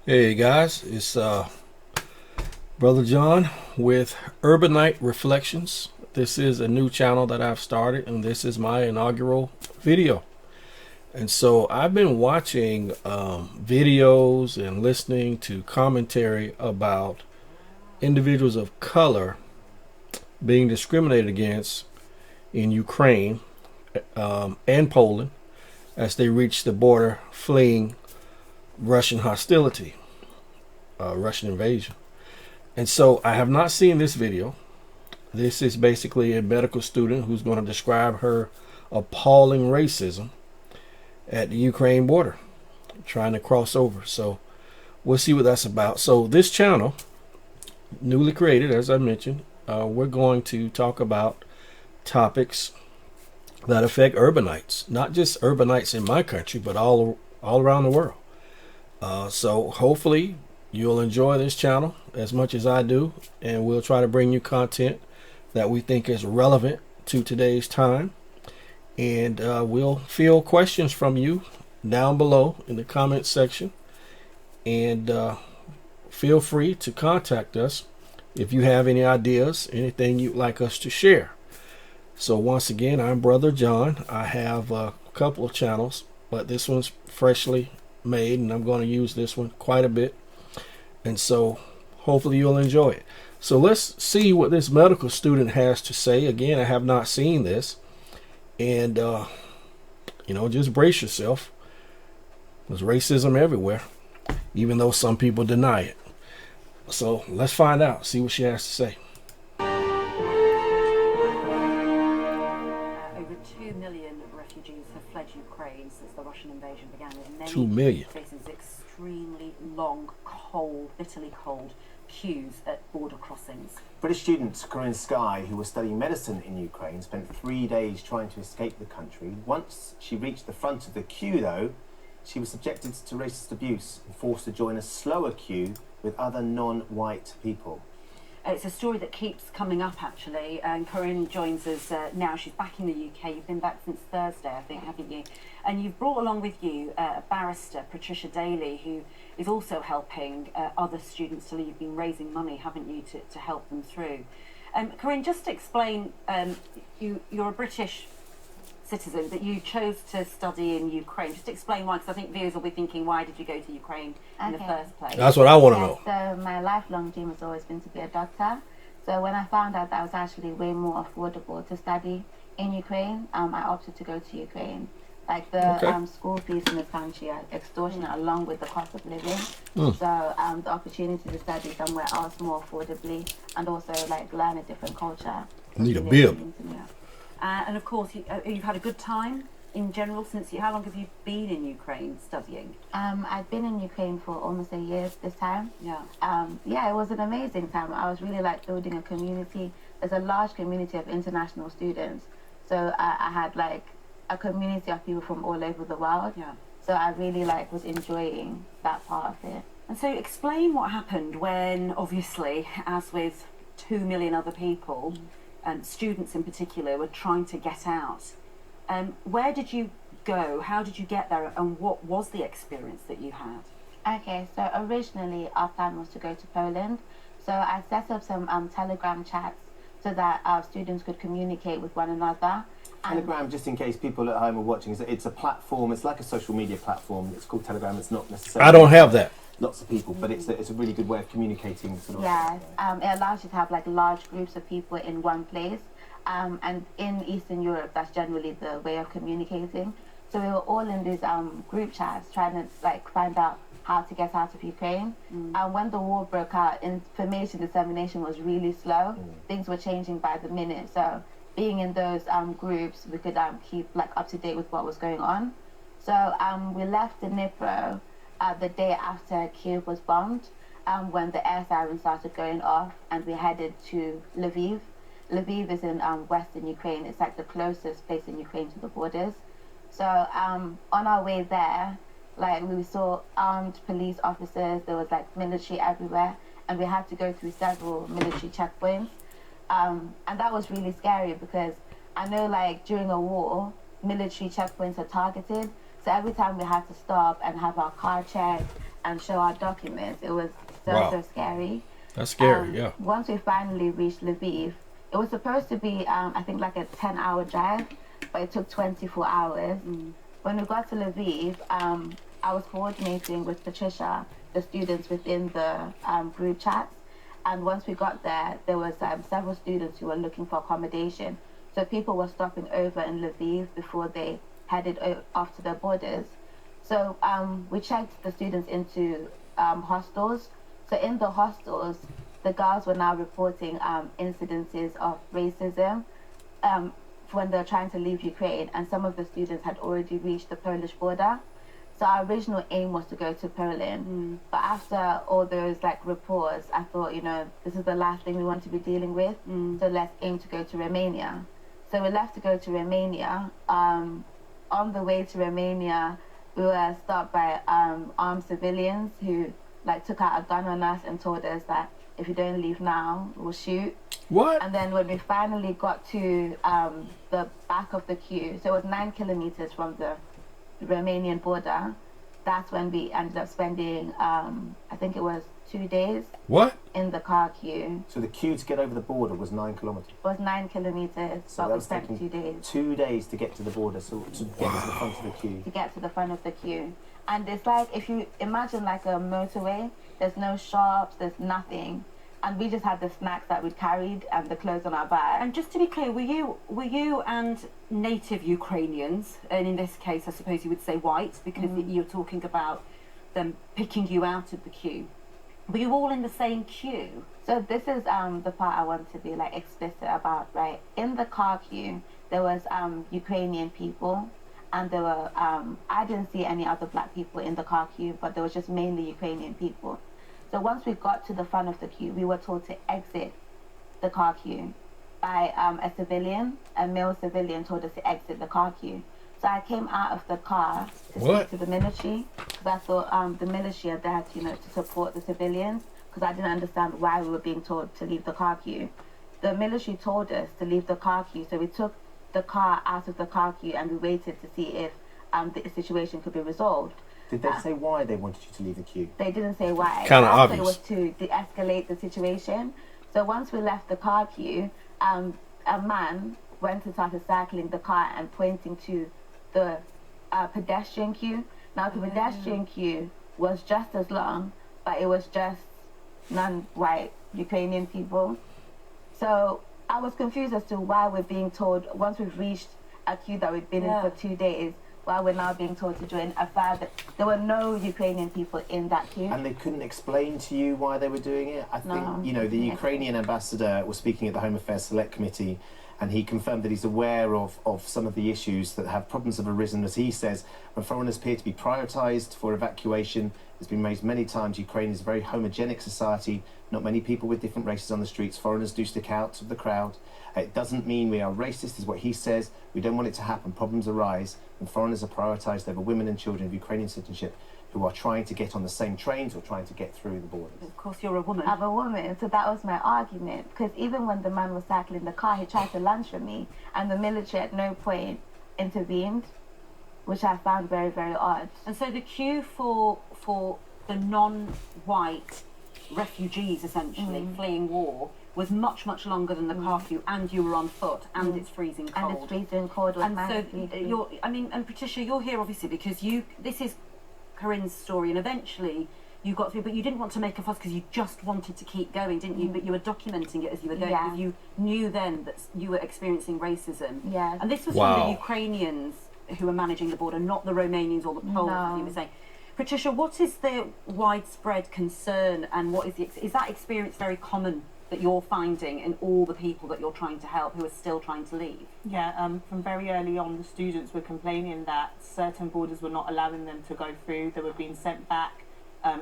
Hey guys, it's Brother John with Urbanite Reflections. This is a new channel that I've started, and this is my inaugural video. And so I've been watching videos and listening to commentary about individuals of color being discriminated against in Ukraine and Poland as they reach the border fleeing Russian hostility, Russian invasion. And so I have not seen this video. This is basically a medical student who's going to describe her appalling racism at the Ukraine border, trying to cross over. So we'll see what that's about. So this channel, newly created, as I mentioned, we're going to talk about topics that affect urbanites, not just urbanites in my country, but all around the world. So hopefully you'll enjoy this channel as much as I do, and we'll try to bring you content that we think is relevant to today's time. And we'll field questions from you down below in the comment section. And feel free to contact us if you have any ideas, anything you'd like us to share. So once again, I'm Brother John. I have a couple of channels, but this one's freshly made, and I'm going to use this one quite a bit. And so hopefully you'll enjoy it. So let's see what this medical student has to say. Again, I have not seen this. And, just brace yourself. There's racism everywhere, even though some people deny it. So let's find out, see what she has to say. Over 2 million refugees have fled Ukraine since the Russian invasion began, with many 2 million. faces extremely long, cold, bitterly cold queues at border crossings. British student Corinne Sky, who was studying medicine in Ukraine, spent 3 days trying to escape the country. Once she reached the front of the queue, though, she was subjected to racist abuse and forced to join a slower queue with other non-white people. It's a story that keeps coming up, actually, and Corinne joins us now. She's back in the UK. You've been back since Thursday, I think, haven't you? And you've brought along with you a barrister, Patricia Daly, who is also helping other students to leave. You've been raising money, haven't you, to help them through. Corinne, just to explain, you're a British citizen, but you chose to study in Ukraine. Just explain why, because I think viewers will be thinking, why did you go to Ukraine in the first place? That's what I want to know. So my lifelong dream has always been to be a doctor. So when I found out that it was actually way more affordable to study in Ukraine, I opted to go to Ukraine. Like the school fees in the country are extortionate, along with the cost of living. So the opportunity to study somewhere else more affordably, and also like learn a different culture. Need a bib. And of course, you've had a good time in general since how long have you been in Ukraine studying? I've been in Ukraine for almost a year this time. Yeah. It was an amazing time. I was really like building a community. There's a large community of international students. So I had like a community of people from all over the world. Yeah. So I really like was enjoying that part of it. And so explain what happened when, obviously, as with 2 million other people, and students in particular, were trying to get out. Where did you go? How did you get there? And what was the experience that you had? Okay, so originally our plan was to go to Poland. So I set up some Telegram chats so that our students could communicate with one another. Telegram, just in case people at home are watching, it's a platform. It's like a social media platform. It's called Telegram. It's not necessarily... I don't have that. Lots of people, but it's a really good way of communicating. Yes, it allows you to have like large groups of people in one place. And in Eastern Europe, that's generally the way of communicating. So we were all in these group chats trying to like find out how to get out of Ukraine. And when the war broke out, information dissemination was really slow. Things were changing by the minute. So being in those groups, we could keep like up to date with what was going on. So we left Dnipro the day after Kiev was bombed, when the air sirens started going off, and we headed to Lviv. Lviv is in western Ukraine. It's like the closest place in Ukraine to the borders. So on our way there, like we saw armed police officers. There was like military everywhere, and we had to go through several military checkpoints. And that was really scary because I know like during a war, military checkpoints are targeted. So every time we had to stop and have our car checked and show our documents. It was so, Wow. so scary. That's scary. Yeah. Once we finally reached Lviv, it was supposed to be, I think, like a 10-hour drive, but it took 24 hours. When we got to Lviv, I was coordinating with Patricia, the students within the group chats. And once we got there, there was several students who were looking for accommodation. So people were stopping over in Lviv before they headed off to their borders. So we checked the students into hostels. So in the hostels, the girls were now reporting incidences of racism when they're trying to leave Ukraine, and some of the students had already reached the Polish border. So our original aim was to go to Poland, but after all those like reports, I thought, you know, this is the last thing we want to be dealing with, so let's aim to go to Romania. So we left to go to Romania. On the way to Romania, we were stopped by armed civilians who like took out a gun on us and told us that if you don't leave now, we'll shoot. What? And then when we finally got to the back of the queue, so it was 9 kilometers from the Romanian border, that's when we ended up spending, I think it was 2 days What? in the car queue. So the queue to get over the border was 9 kilometres. It was 9 kilometers, So but that we was spent taking 2 days 2 days to get to the border, so to get to the front of the queue. to get to the front of the queue. And it's like, if you imagine like a motorway, there's no shops, there's nothing. And we just had the snacks that we'd carried and the clothes on our back. And just to be clear, were you and native Ukrainians, and in this case, I suppose you would say white, because you're talking about them picking you out of the queue. Were you all in the same queue? So this is the part I want to be like explicit about, right? In the car queue, there was Ukrainian people, and there were I didn't see any other black people in the car queue, but there was just mainly Ukrainian people. So once we got to the front of the queue, we were told to exit the car queue by a male civilian told us to exit the car queue. So I came out of the car to speak to the military, because I thought the military are there to, you know, to support the civilians, because I didn't understand why we were being told to leave the car queue. The military told us to leave the car queue, so we took the car out of the car queue and we waited to see if the situation could be resolved. Did they say why they wanted you to leave the queue? They didn't say why. Kinda I thought obvious. it was to de-escalate the situation. So once we left the car queue, a man went and started cycling the car and pointing to the pedestrian queue. Now the pedestrian queue was just as long, but it was just non-white Ukrainian people. So I was confused as to why we're being told, once we've reached a queue that we've been in for 2 days, why we're now being told to join a further. There were no Ukrainian people in that queue. And they couldn't explain to you why they were doing it? I think, No. you know, the Ukrainian ambassador was speaking at the Home Affairs Select Committee, and he confirmed that he's aware of some of the issues that have problems have arisen. As he says, when foreigners appear to be prioritised for evacuation, it's been raised many times, Ukraine is a very homogenic society, not many people with different races on the streets. Foreigners do stick out of the crowd. It doesn't mean we are racist, is what he says. We don't want it to happen. Problems arise when foreigners are prioritised over women and children of Ukrainian citizenship who are trying to get on the same trains or trying to get through the borders. Of course, you're a woman. I'm a woman, so that was my argument. Because even when the man was cycling the car, he tried to lunge for me, and the military at no point intervened, which I found very, very odd. And so the queue for the non-white refugees, essentially fleeing war, was much, much longer than the car queue, and you were on foot, and it's freezing cold. And it's freezing cold. Like And so you're, and Patricia, you're here obviously because this is Corinne's story, and eventually you got through, but you didn't want to make a fuss because you just wanted to keep going, didn't you? But you were documenting it as you were going, because you knew then that you were experiencing racism. Yeah. And this was from the Ukrainians who were managing the border, not the Romanians or the Poles, as you were saying. Patricia, what is the widespread concern, and what is that experience very common that you're finding in all the people that you're trying to help who are still trying to leave? Yeah, from very early on, the students were complaining that certain borders were not allowing them to go through. They were being sent back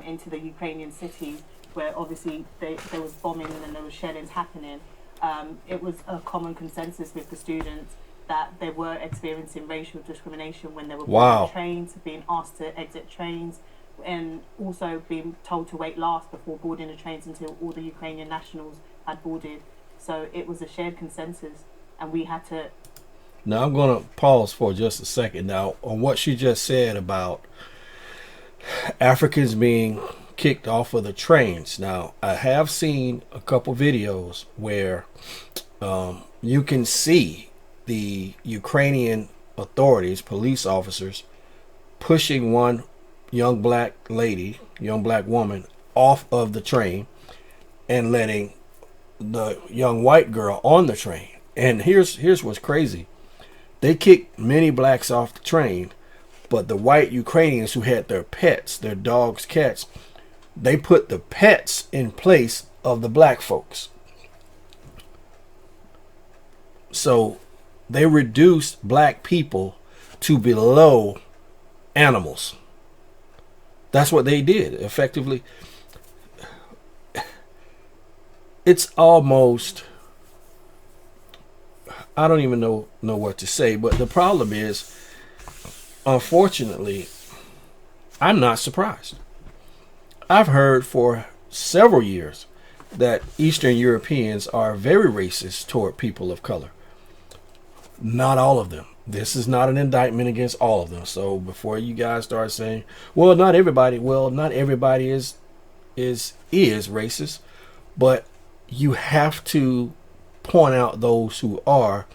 into the Ukrainian cities where obviously there was bombing and there was shellings happening. It was a common consensus with the students that they were experiencing racial discrimination when they were boarding trains, being asked to exit trains, and also being told to wait last before boarding the trains until all the Ukrainian nationals had boarded. So it was a shared consensus, and we had to... Now I'm going to pause for just a second. Now, on what she just said about Africans being kicked off of the trains. Now, I have seen a couple videos where you can see the Ukrainian authorities, police officers, pushing one young black lady, young black woman, off of the train and letting the young white girl on the train. And here's what's crazy. They kicked many blacks off the train, but the white Ukrainians who had their pets, their dogs, cats, they put the pets in place of the black folks. So they reduced black people to below animals. That's what they did, effectively. It's almost, I don't even know what to say, but the problem is, unfortunately, I'm not surprised. I've heard for several years that Eastern Europeans are very racist toward people of color. Not all of them. This is not an indictment against all of them. So before you guys start saying, well, not everybody is racist, but you have to point out those who are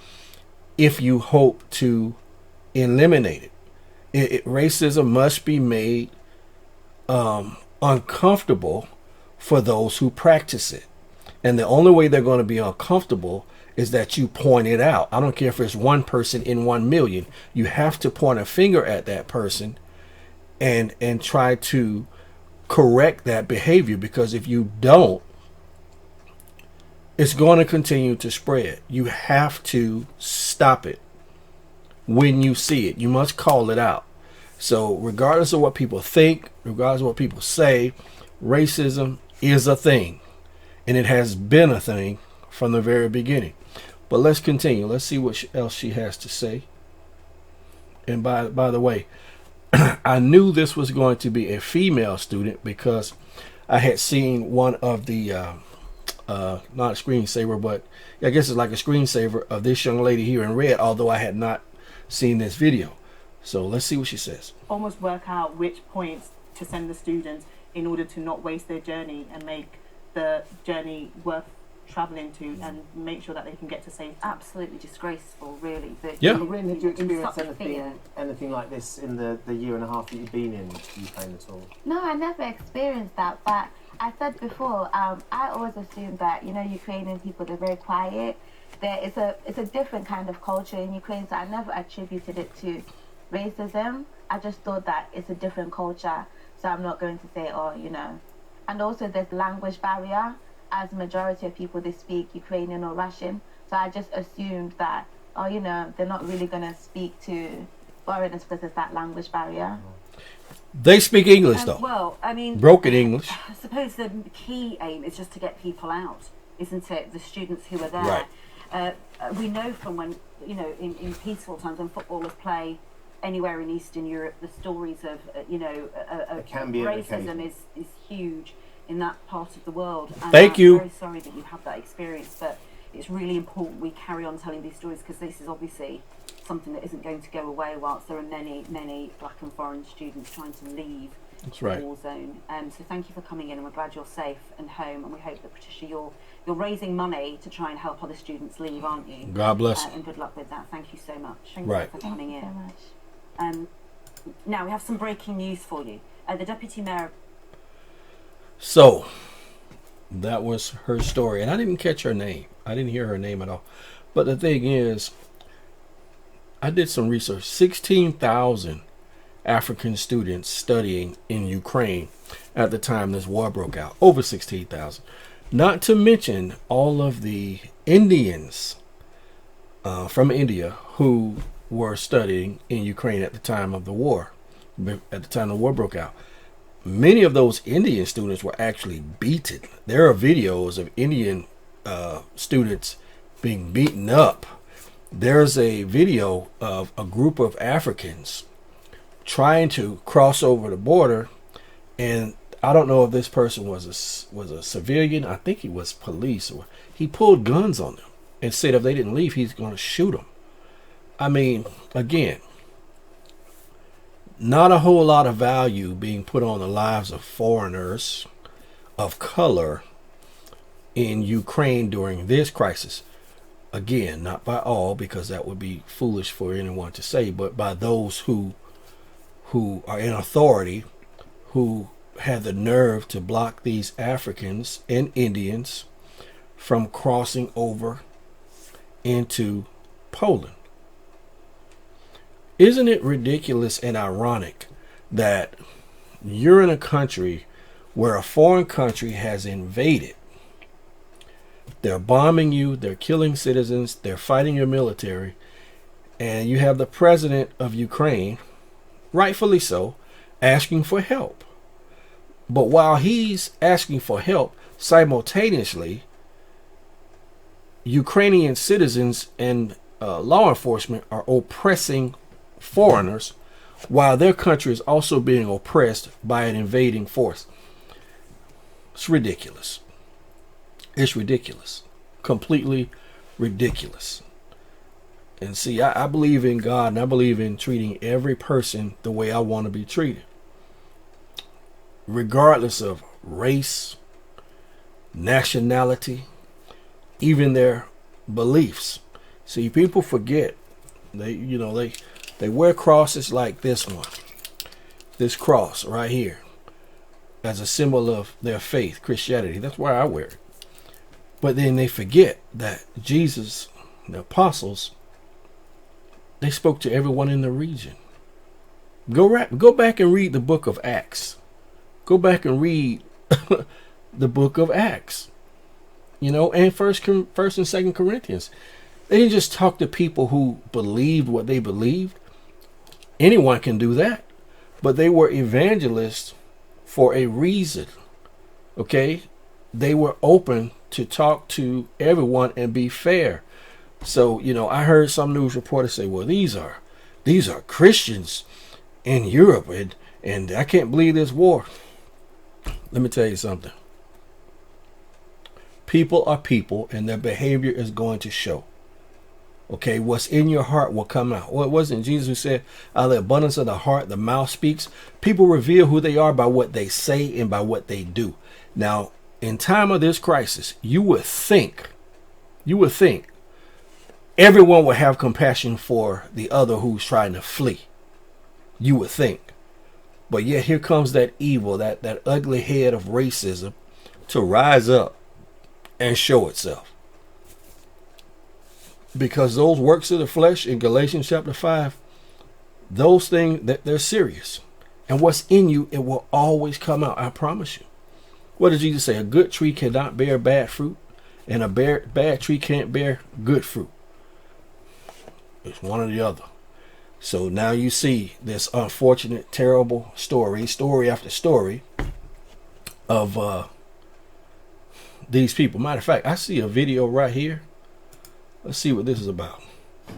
if you hope to eliminate it. Racism must be made uncomfortable for those who practice it. And the only way they're going to be uncomfortable is that you point it out. I don't care if it's one person in 1 million. You have to point a finger at that person and try to correct that behavior, because if you don't, it's going to continue to spread. You have to stop it when you see it. You must call it out. So regardless of what people think, regardless of what people say, racism is a thing. And it has been a thing from the very beginning. But let's continue. Let's see what else she has to say. And by the way, I knew this was going to be a female student because I had seen one of the, not a screensaver, but I guess it's like a screensaver of this young lady here in red, although I had not seen this video. So let's see what she says. Almost work out which points to send the students in order to not waste their journey and make the journey worth travelling to, and make sure that they can get to safety. Absolutely disgraceful, really. But Yeah. Corinne, did you experience such fear. anything like this in the year and a half that you've been in Ukraine at all? No, I never experienced that, but I said before, I always assumed that, Ukrainian people, they're very quiet. It's a different kind of culture in Ukraine, so I never attributed it to racism. I just thought that it's a different culture, so I'm not going to say, And also there's language barrier, as majority of people, they speak Ukrainian or Russian. So I just assumed that, they're not really going to speak to foreigners because there's that language barrier. They speak English, though. Well, I mean, broken English. I suppose the key aim is just to get people out, isn't it? The students who are there. Right. We know from when, in peaceful times when footballers play anywhere in Eastern Europe, the stories of, racism is huge in that part of the world. And Thank you. I'm very sorry that you had that experience, but it's really important we carry on telling these stories, because this is obviously something that isn't going to go away whilst there are many, many black and foreign students trying to leave the war zone. So thank you for coming in, and we're glad you're safe and home, and we hope that, Patricia, you're raising money to try and help other students leave, aren't you? God bless. And good luck with that. Thank you so much. Thank you for coming Thank you in. so much. Now we have some breaking news for you. The Deputy Mayor. So that was her story, and I didn't catch her name. I didn't hear her name at all. But the thing is, I did some research. 16,000 African students studying in Ukraine at the time this war broke out. Over 16,000. Not to mention all of the Indians from India who were studying in Ukraine at the time of the war, at the time the war broke out. Many of those Indian students were actually beaten. There are videos of Indian students being beaten up. There's a video of a group of Africans trying to cross over the border, and I don't know if this person was a civilian. I think he was police, or he pulled guns on them and said if they didn't leave, he's going to shoot them. I mean, again, not a whole lot of value being put on the lives of foreigners of color in Ukraine during this crisis. Again, not by all, because that would be foolish for anyone to say, but by those who are in authority, who had the nerve to block these Africans and Indians from crossing over into Poland. Isn't it ridiculous and ironic that you're in a country where a foreign country has invaded? They're bombing you, they're killing citizens, they're fighting your military, and you have the president of Ukraine, rightfully so, asking for help. But while he's asking for help, simultaneously, Ukrainian citizens and law enforcement are oppressing foreigners, while their country is also being oppressed by an invading force. It's ridiculous. It's ridiculous. Completely ridiculous. And see, I believe in God, and I believe in treating every person the way I want to be treated, regardless of race, nationality, even their beliefs. See, people forget. They wear crosses like this one. This cross right here, as a symbol of their faith, Christianity. That's why I wear it. But then they forget that Jesus, the apostles, they spoke to everyone in the region. Go back and read the book of Acts. Go back and read the book of Acts. And First and 2nd Corinthians. They didn't just talk to people who believed what they believed. Anyone can do that. But they were evangelists for a reason. Okay? They were open to talk to everyone and be fair. So, I heard some news reporters say, well, these are Christians in Europe, and I can't believe this war. Let me tell you something. People are people, and their behavior is going to show. Okay, what's in your heart will come out. Well, it wasn't Jesus who said, out of the abundance of the heart, the mouth speaks. People reveal who they are by what they say and by what they do. Now, in time of this crisis, you would think everyone would have compassion for the other who's trying to flee. You would think. But yet here comes that evil, that ugly head of racism to rise up and show itself. Because those works of the flesh in Galatians chapter 5, those things, they're serious. And what's in you, it will always come out. I promise you. What did Jesus say? A good tree cannot bear bad fruit, and a bad tree can't bear good fruit. It's one or the other. So now you see this unfortunate, terrible story after story of these people. Matter of fact, I see a video right here. Let's see what this is about.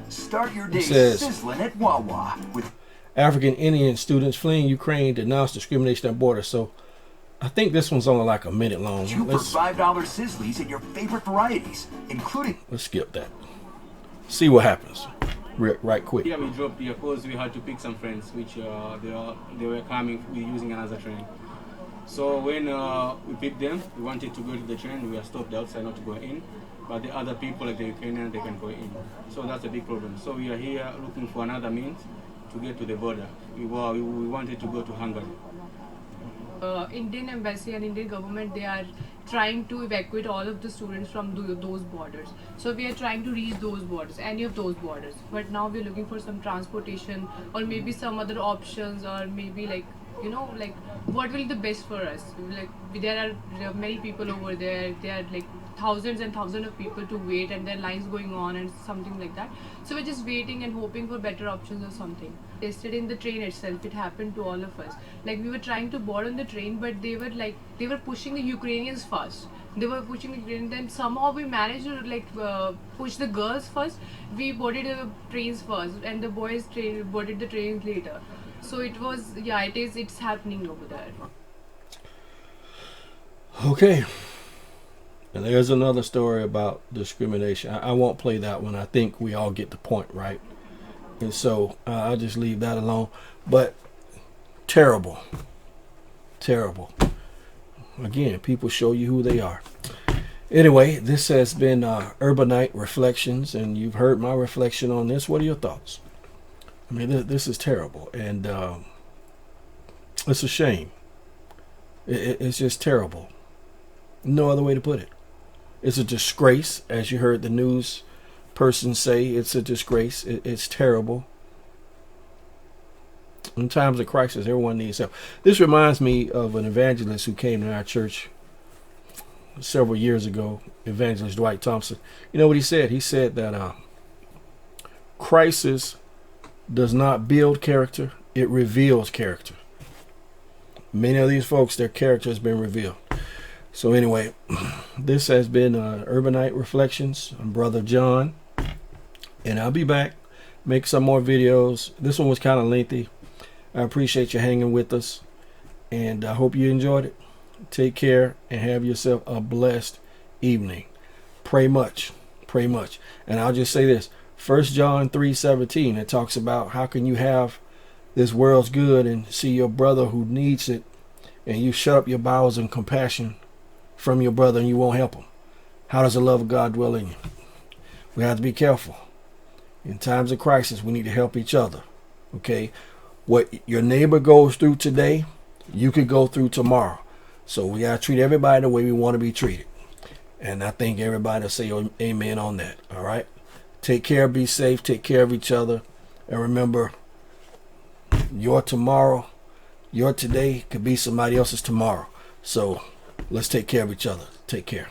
Start your day sizzling at Wawa with African Indian students fleeing Ukraine denounce discrimination at border. So I think this one's only like a minute long. 2 for $5 Sizzlies in your favorite varieties, including. Let's skip that. See what happens. Right quick. Yeah, we dropped the course. We had to pick some friends, which they were coming. We using another train. So when we picked them, we wanted to go to the train. We were stopped outside not to go in. But the other people, like the Ukrainians, they can go in. So that's a big problem. So we are here looking for another means to get to the border. We wanted to go to Hungary. Indian embassy and Indian government, they are trying to evacuate all of the students from those borders. So we are trying to reach those borders, any of those borders. But now we are looking for some transportation or maybe some other options, or maybe what will be the best for us. There are many people over there. There are thousands and thousands of people to wait, and there are lines going on and something like that. So we're just waiting and hoping for better options or something. Yesterday in the train itself, it happened to all of us. We were trying to board on the train, but they were pushing the Ukrainians first. They were pushing the Ukrainians. Then somehow we managed to push the girls first. We boarded the trains first, and the boys boarded the trains later. So it's happening over there. Okay. And there's another story about discrimination. I won't play that one. I think we all get the point, right? And so I'll just leave that alone. But Terrible. Terrible. Again, people show you who they are. Anyway, this has been Urbanite Reflections, and you've heard my reflection on this. What are your thoughts? I mean, this is terrible, and it's a shame. It's just terrible. No other way to put it. It's a disgrace, as you heard the news person say. It's a disgrace. It's terrible. In times of crisis, everyone needs help. This reminds me of an evangelist who came to our church several years ago, Evangelist Dwight Thompson. You know what he said? He said that crisis does not build character, it reveals character. Many of these folks, their character has been revealed. So anyway, this has been Urbanite Reflections. I'm Brother John, and I'll be back, make some more videos. This one was kind of lengthy. I appreciate you hanging with us, and I hope you enjoyed it. Take care and have yourself a blessed evening. Pray much. Pray much. And I'll just say this. 1 John 3:17, it talks about how can you have this world's good and see your brother who needs it, and you shut up your bowels and compassion from your brother and you won't help him. How does the love of God dwell in you? We have to be careful. In times of crisis, we need to help each other. Okay? What your neighbor goes through today, you could go through tomorrow. So we got to treat everybody the way we want to be treated. And I think everybody will say amen on that. All right? Take care, be safe, take care of each other. And remember, your tomorrow, your today could be somebody else's tomorrow. So let's take care of each other. Take care.